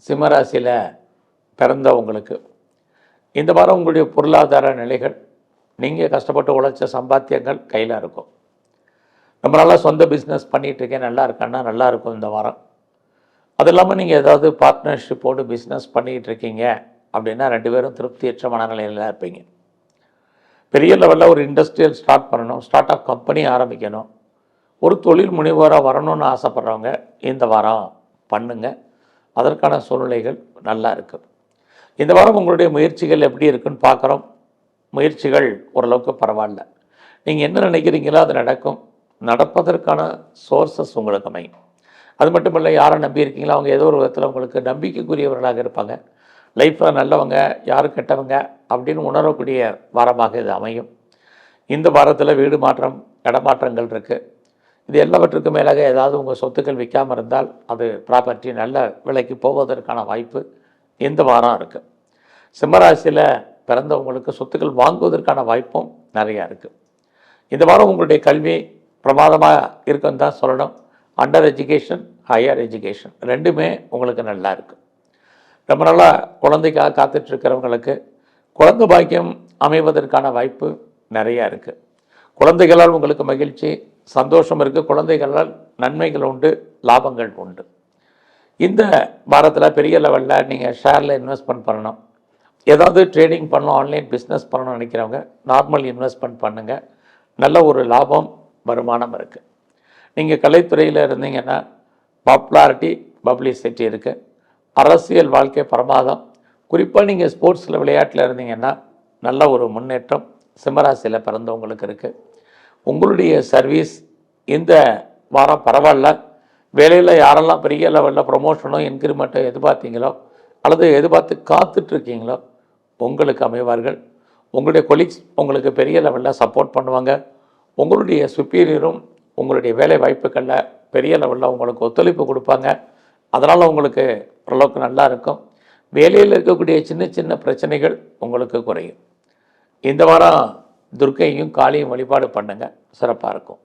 சிம்மராசியில் பிறந்தவங்களுக்கு இந்த வாரம் உங்களுடைய பொருளாதார நிலைகள், நீங்கள் கஷ்டப்பட்டு உழைச்ச சம்பாத்தியங்கள் கையில் இருக்கும். ரொம்ப நாளாக சொந்த பிஸ்னஸ் பண்ணிகிட்ருக்கேன், நல்லா இருக்கேன்னா நல்லா இருக்கும் இந்த வாரம். அது இல்லாமல் நீங்கள் ஏதாவது பார்ட்னர்ஷிப்போடு பிஸ்னஸ் பண்ணிகிட்டு இருக்கீங்க அப்படின்னா 2 பேரும் திருப்தியற்ற மனநிலையில் இருப்பீங்க. பெரிய லெவலில் ஒரு இண்டஸ்ட்ரியல் ஸ்டார்ட் பண்ணணும், ஸ்டார்ட் அப் கம்பெனி ஆரம்பிக்கணும், ஒரு தொழில் முனைவோராக வரணும்னு ஆசைப்பட்றவங்க இந்த வாரம் பண்ணுங்கள். அதற்கான சூழ்நிலைகள் நல்லா இருக்குது. இந்த வாரம் உங்களுடைய முயற்சிகள் எப்படி இருக்குன்னு பார்க்குறோம். முயற்சிகள் ஓரளவுக்கு பரவாயில்ல. நீங்கள் என்ன நினைக்கிறீங்களோ அது நடக்கும். நடப்பதற்கான சோர்ஸஸ் உங்களுக்கு அமையும். அது மட்டும் இல்லை, யாரை நம்பி இருக்கீங்களோ அவங்க ஏதோ ஒரு விதத்தில் உங்களுக்கு நம்பிக்கைக்குரியவர்களாக இருப்பாங்க. லைஃப்பில் நல்லவங்க யார் கெட்டவங்க அப்படின்னு உணரக்கூடிய வாரமாக இது அமையும். இந்த வாரத்தில் வீடு மாற்றம், இடமாற்றங்கள் இருக்குது. இது எல்லாவற்றுக்கும் மேலாக ஏதாவது உங்கள் சொத்துக்கள் விற்காமல் இருந்தால் அது ப்ராப்பர்ட்டி நல்ல விலைக்கு போவதற்கான வாய்ப்பு இந்த வாரம் இருக்குது. சிம்மராசியில் பிறந்தவங்களுக்கு சொத்துக்கள் வாங்குவதற்கான வாய்ப்பும் நிறையா இருக்குது. இந்த வாரம் உங்களுடைய கல்வி பிரமாதமாக இருக்குன்னு தான் சொல்லணும். அண்டர் எஜுகேஷன், ஹையர் எஜுகேஷன் ரெண்டுமே உங்களுக்கு நல்லா இருக்குது. ரொம்ப நாளாக குழந்தைக்காக காத்துட்ருக்கிறவங்களுக்கு குழந்தை பாக்கியம் அமைவதற்கான வாய்ப்பு நிறையா இருக்குது. குழந்தைகளால் உங்களுக்கு மகிழ்ச்சி, சந்தோஷம் இருக்குது. குழந்தைகளால் நன்மைகள் உண்டு, லாபங்கள் உண்டு. இந்த வாரத்தில் பெரிய லெவலில் நீங்கள் ஷேரில் இன்வெஸ்ட்மெண்ட் பண்ணணும், ஏதாவது ட்ரேடிங் பண்ணணும், ஆன்லைன் பிஸ்னஸ் பண்ணணும்னு நினைக்கிறவங்க நார்மல் இன்வெஸ்ட்மெண்ட் பண்ணுங்கள். நல்ல ஒரு லாபம், வருமானம் இருக்குது. நீங்கள் கலைத்துறையில் இருந்தீங்கன்னா பாப்புலாரிட்டி, பப்ளிசிட்டி இருக்குது. அரசியல் வாழ்க்கை பிரமாதம். குறிப்பாக நீங்கள் ஸ்போர்ட்ஸில் விளையாட்டில் இருந்தீங்கன்னா நல்ல ஒரு முன்னேற்றம் சிம்மராசியில் பிறந்தவங்களுக்கு இருக்குது. உங்களுடைய சர்வீஸ் இந்த வாரம் பரவாயில்ல. வேலையில் யாரெல்லாம் பெரிய லெவலில் ப்ரொமோஷனோ இன்க்ரிமெண்ட்டோ எதிர்பார்த்தீங்களோ அல்லது எதிர்பார்த்து காத்துட்ருக்கீங்களோ உங்களுக்கு அமைவார்கள். உங்களுடைய கொலீக்ஸ் உங்களுக்கு பெரிய லெவலில் சப்போர்ட் பண்ணுவாங்க. உங்களுடைய சுப்பீரியரும் உங்களுடைய வேலை வாய்ப்புகளில் பெரிய லெவலில் உங்களுக்கு ஒத்துழைப்பு கொடுப்பாங்க. அதனால் உங்களுக்கு ஓரளவுக்கு நல்லா இருக்கும். வேலையில் இருக்கக்கூடிய சின்ன சின்ன பிரச்சனைகள் உங்களுக்கு குறையும். இந்த வாரம் துர்க்கையும் காளியும் வழிபாடு பண்ணுங்கள், சிறப்பாக இருக்கும்.